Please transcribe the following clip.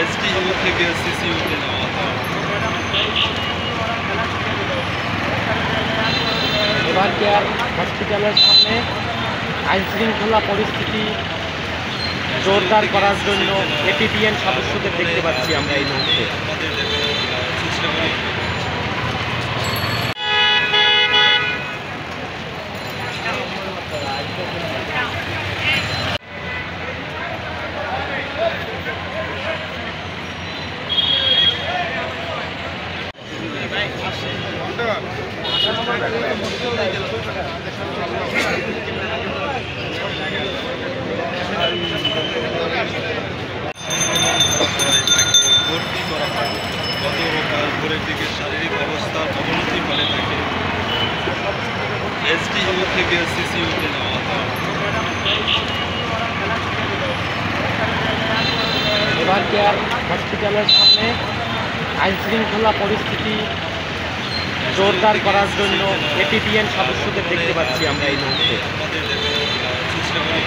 এসটিইউ থেকে সিসিইউতে নেওয়া হয়। এবার কেয়ার হসপিটালের সামনে আইনশৃঙ্খলা পরিস্থিতি জোরদার করার জন্য এপিবিএন সদস্যদের দেখতে পাচ্ছি আমরা এই মুহূর্তে। আমাদের চেষ্টা করি। ভর্তি করা হয়। গতকাল ভোরের দিকে শারীরিক অবস্থার অবনতি ফলে তাকে এসটিইউ থেকে সিসিইউতে নেওয়া হয়। এবার কেয়ার হসপিটালের সামনে আইনশৃঙ্খলা পরিস্থিতি জোরদার করার জন্য এপিবিএন সদস্যদের দেখতে পাচ্ছি আমরা এই মুহূর্তে। আমাদের চেষ্টা করি।